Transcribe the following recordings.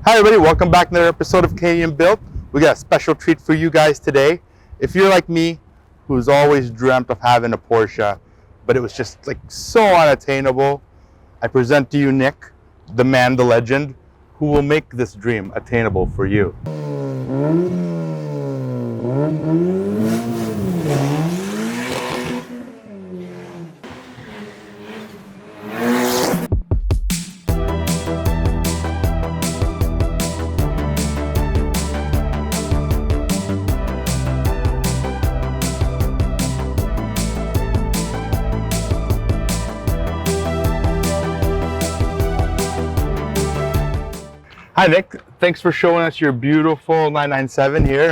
Hi everybody, welcome back to another episode of Canadian Built. We got a special treat for you guys today. If you're like me, who's always dreamt of having a Porsche, but it was just like so unattainable, I present to you Nick, the man, the legend, who will make this dream attainable for you. Hi Nick, thanks for showing us your beautiful 997 here.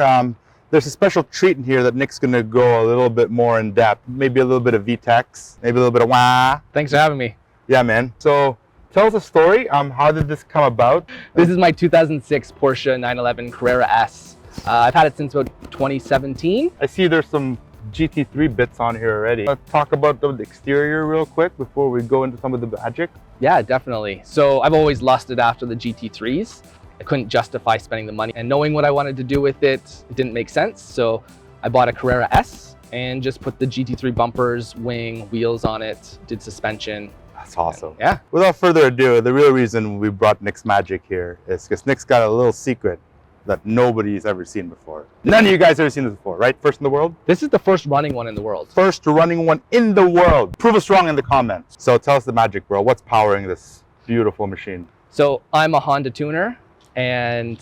There's a special treat in here that Nick's gonna go a little bit more in depth. Maybe a little bit of VTEX, maybe a little bit of wah. Thanks for having me. Yeah, man. So tell us a story. How did this come about? This is my 2006 Porsche 911 Carrera S. I've had it since about 2017. I see there's some GT3 bits on here already. Let's talk about the exterior real quick before we go into some of the magic. Yeah, definitely. So I've always lusted after the GT3s. I couldn't justify spending the money, and knowing what I wanted to do with it, it didn't make sense. So I bought a Carrera S and just put the GT3 bumpers, wing, wheels on it, did suspension. That's awesome. Yeah. Without further ado, the real reason we brought Nick's magic here is because Nick's got a little secret that nobody's ever seen before. None of you guys ever seen this before, right? First in the world? This is the first running one in the world. First running one in the world. Prove us wrong in the comments. So tell us the magic, bro. What's powering this beautiful machine? So I'm a Honda tuner, and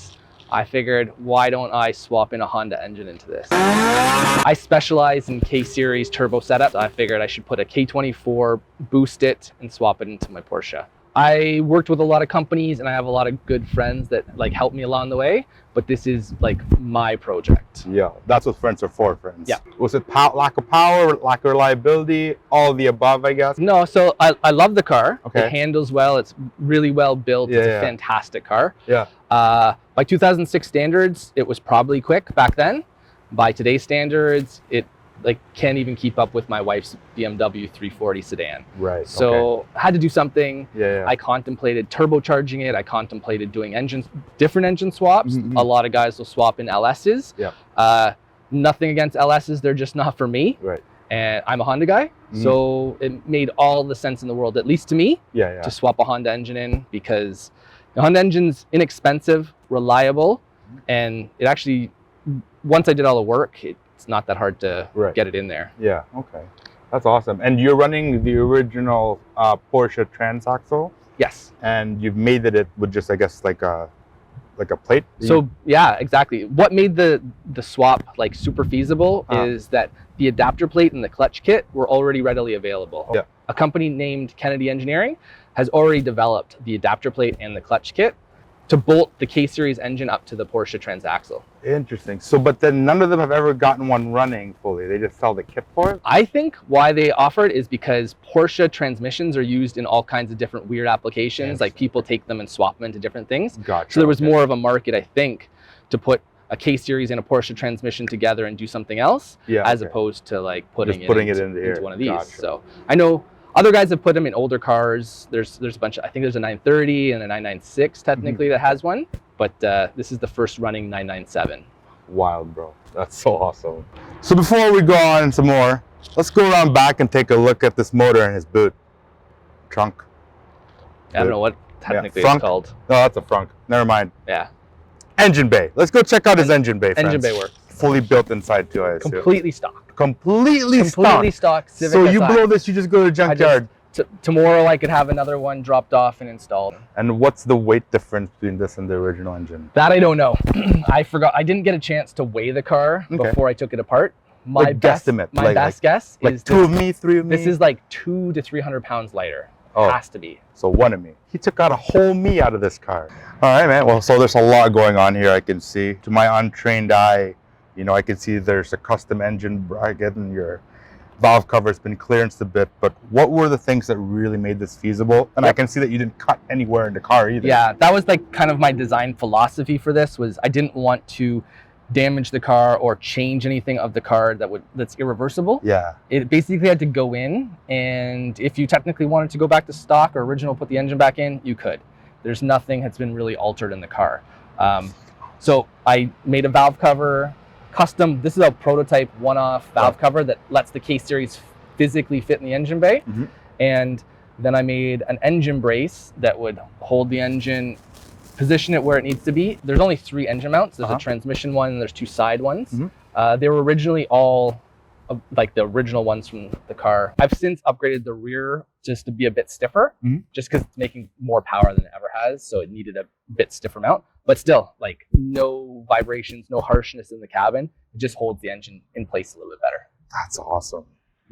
I figured, why don't I swap in a Honda engine into this? I specialize in K-Series turbo setups. I figured I should put a K24, boost it, and swap it into my Porsche. I worked with a lot of companies and I have a lot of good friends that like help me along the way, but this is like my project. Yeah, that's what friends are for, friends. Yeah. Was it lack of power, lack of reliability, all of the above, I guess? No, so I love the car. Okay. It handles well. It's really well built. Yeah, it's yeah. a fantastic car. Yeah. By 2006 standards, it was probably quick back then. By today's standards, it like can't even keep up with my wife's BMW 340 sedan. Right. So I had to do something. Yeah. I contemplated turbocharging it. I contemplated doing different engine swaps. Mm-hmm. A lot of guys will swap in LSs. Yeah. Nothing against LSs, they're just not for me. Right. And I'm a Honda guy, so it made all the sense in the world, at least to me, Yeah. to swap a Honda engine in, because the Honda engine's inexpensive, reliable, and it actually, once I did all the work, it's not that hard to get it in there. Yeah, okay. That's awesome. And you're running the original Porsche transaxle? Yes. And you've made it with just, I guess, like a plate? So yeah, exactly. What made the swap like super feasible is that the adapter plate and the clutch kit were already readily available. Yeah. A company named Kennedy Engineering has already developed the adapter plate and the clutch kit to bolt the K-Series engine up to the Porsche transaxle. Interesting. So, but then none of them have ever gotten one running fully. They just sell the kit for it? I think why they offer it is because Porsche transmissions are used in all kinds of different weird applications. Like people take them and swap them into different things. Gotcha. So there was more of a market, I think, to put a K-Series and a Porsche transmission together and do something else, as opposed to like putting it into one of these. Gotcha. So I know other guys have put them in older cars. There's a bunch of, I think there's a 930 and a 996 technically that has one, but this is the first running 997. Wild, bro. That's so awesome. So before we go on some more, let's go around back and take a look at this motor in his boot. Trunk. I don't know what technically frunk. it's called. No, that's a frunk. Never mind. Yeah. Engine bay. Let's go check out his engine bay, friends. Engine bay work. Fully built inside too, I assume. Completely stock. Completely stock. Civic So you SI. blow this, you just go to the junkyard. Tomorrow I could have another one dropped off and installed. And what's the weight difference between this and the original engine? That I don't know. I forgot. I didn't get a chance to weigh the car before I took it apart. My best guess is 2 of me, 3 of me. This is like 200 to 300 pounds lighter. Has to be. So 1 of me. He took out a whole me out of this car. All right, man. Well, so there's a lot going on here. I can see. To my untrained eye, you know, I can see there's a custom engine bracket and your valve cover's been clearanced a bit, but what were the things that really made this feasible? And I can see that you didn't cut anywhere in the car either. Yeah, that was like kind of my design philosophy for this, was I didn't want to damage the car or change anything of the car that's irreversible. Yeah. It basically had to go in, and if you technically wanted to go back to stock or original, put the engine back in, you could. There's nothing that's been really altered in the car. So I made a valve cover, custom. This is a prototype one-off valve cover that lets the K-Series physically fit in the engine bay. And then I made an engine brace that would hold the engine, position it where it needs to be. There's only 3 engine mounts. There's a transmission one and there's 2 side ones. They were originally all like the original ones from the car. I've since upgraded the rear just to be a bit stiffer, just because it's making more power than it ever has. So it needed a bit stiffer mount, but still like no vibrations, no harshness in the cabin. It just holds the engine in place a little bit better. That's awesome.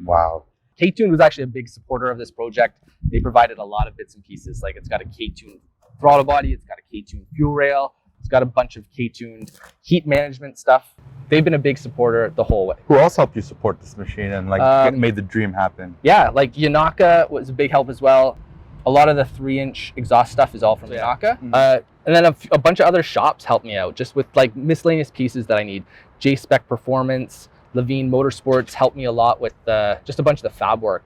Wow. K-Tune was actually a big supporter of this project. They provided a lot of bits and pieces. Like it's got a K-Tune throttle body, it's got a K-Tune fuel rail, it's got a bunch of K-tuned heat management stuff. They've been a big supporter the whole way. Who else helped you support this machine and like made the dream happen? Yeah, like Yanaka was a big help as well. A lot of the 3-inch exhaust stuff is all from Yanaka. And then a bunch of other shops helped me out just with like miscellaneous pieces that I need. J-Spec Performance, Levine Motorsports helped me a lot with just a bunch of the fab work.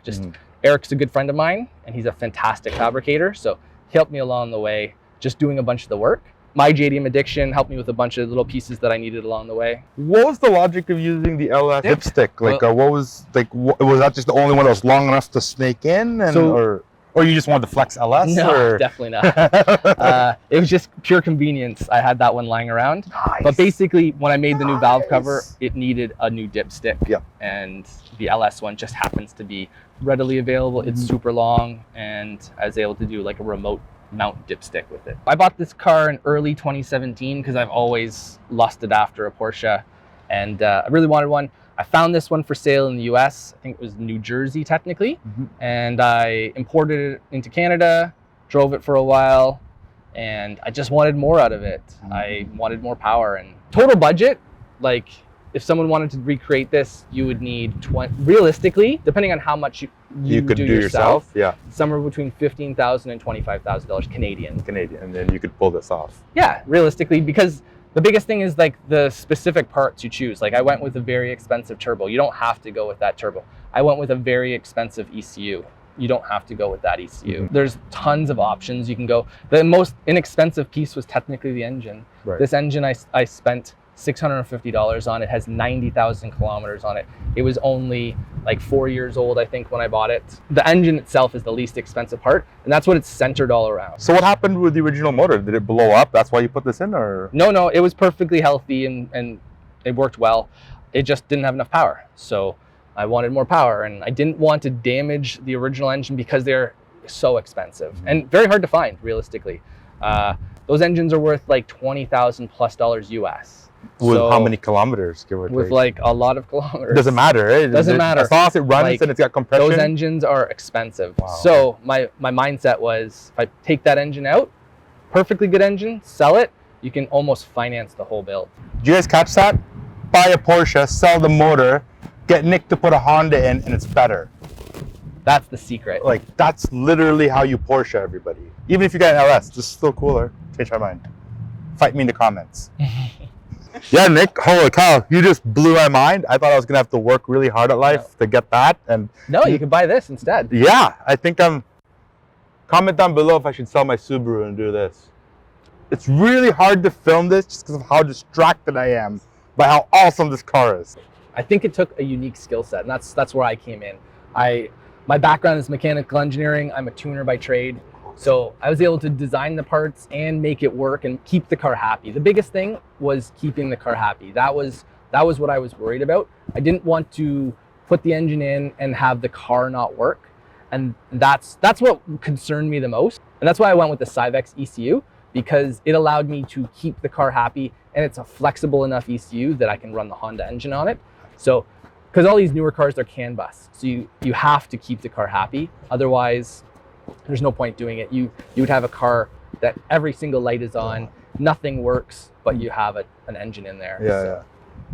Eric's a good friend of mine and he's a fantastic fabricator. So he helped me along the way, just doing a bunch of the work. My JDM Addiction helped me with a bunch of little pieces that I needed along the way. What was the logic of using the LS dipstick? Like, what was that just the only one that was long enough to snake in, and or you just wanted to flex LS? No, definitely not. It was just pure convenience. I had that one lying around. But basically, when I made the new valve cover, it needed a new dipstick. And the LS one just happens to be readily available. It's super long, and I was able to do like a remote mount dipstick with it. I bought this car in early 2017 because I've always lusted after a Porsche, and I really wanted one. I found this one for sale in the US. I think it was New Jersey technically, and I imported it into Canada, drove it for a while, and I just wanted more out of it. I wanted more power and total budget. Like if someone wanted to recreate this, you would need realistically, depending on how much you could do yourself, somewhere between $15,000 and $25,000 Canadian. And then you could pull this off. Yeah, realistically, because the biggest thing is like the specific parts you choose. Like I went with a very expensive turbo. You don't have to go with that turbo. I went with a very expensive ECU. You don't have to go with that ECU. There's tons of options you can go. The most inexpensive piece was technically the engine. This engine I spent $650 on. It has 90,000 kilometers on it. It was only like 4 years old, I think, when I bought it. The engine itself is the least expensive part, and that's what it's centered all around. So what happened with the original motor? Did it blow up? That's why you put this in, or? No, it was perfectly healthy and it worked well. It just didn't have enough power. So I wanted more power, and I didn't want to damage the original engine because they're so expensive and very hard to find, realistically. Those engines are worth like $20,000+ US. With how many kilometers, give or take? With like a lot of kilometers. Doesn't matter, right? Doesn't matter. As long as it runs like, and it's got compression. Those engines are expensive. Wow. So my mindset was, if I take that engine out, perfectly good engine, sell it, you can almost finance the whole build. Did you guys catch that? Buy a Porsche, sell the motor, get Nick to put a Honda in, and it's better. That's the secret. Like, that's literally how you Porsche everybody. Even if you got an LS, it's still cooler. Change my mind. Fight me in the comments. Yeah, Nick, holy cow, you just blew my mind. I thought I was going to have to work really hard at life to get that. And no, you can buy this instead. Yeah, I think comment down below if I should sell my Subaru and do this. It's really hard to film this just because of how distracted I am by how awesome this car is. I think it took a unique skill set, and that's where I came in. My background is mechanical engineering. I'm a tuner by trade. So I was able to design the parts and make it work and keep the car happy. The biggest thing was keeping the car happy. That was what I was worried about. I didn't want to put the engine in and have the car not work. And that's what concerned me the most. And that's why I went with the Syvex ECU, because it allowed me to keep the car happy, and it's a flexible enough ECU that I can run the Honda engine on it. So, because all these newer cars, they're CAN bus. So you have to keep the car happy. Otherwise, there's no point doing it. You would have a car that every single light is on, nothing works, but you have an engine in there. Yeah.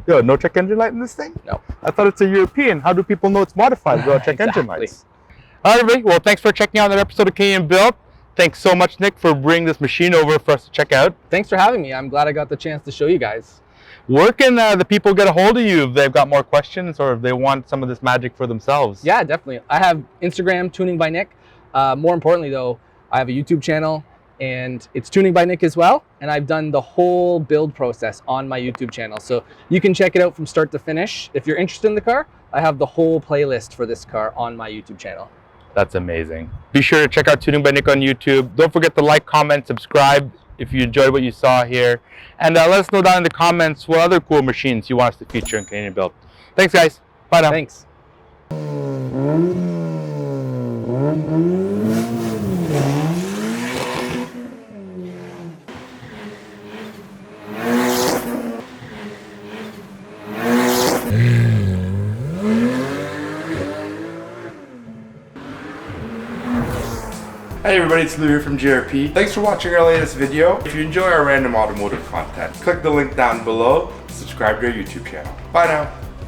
Yo, no check engine light in this thing? No. I thought it's a European. How do people know it's modified without check engine lights? All right, everybody. Well, thanks for checking out that episode of K&M Built. Thanks so much, Nick, for bringing this machine over for us to check out. Thanks for having me. I'm glad I got the chance to show you guys. Where can the people get a hold of you if they've got more questions or if they want some of this magic for themselves? Yeah, definitely. I have Instagram, Tuning by Nick. More importantly, though, I have a YouTube channel. and it's Tuning by Nick as well. And I've done the whole build process on my YouTube channel. So you can check it out from start to finish. If you're interested in the car, I have the whole playlist for this car on my YouTube channel. That's amazing. Be sure to check out Tuning by Nick on YouTube. Don't forget to like, comment, subscribe if you enjoyed what you saw here. And let us know down in the comments what other cool machines you want us to feature in Canadian Built. Thanks, guys. Bye now. Thanks. Hey everybody, it's Lou here from JRP. Thanks for watching our latest video. If you enjoy our random automotive content, click the link down below, subscribe to our YouTube channel. Bye now.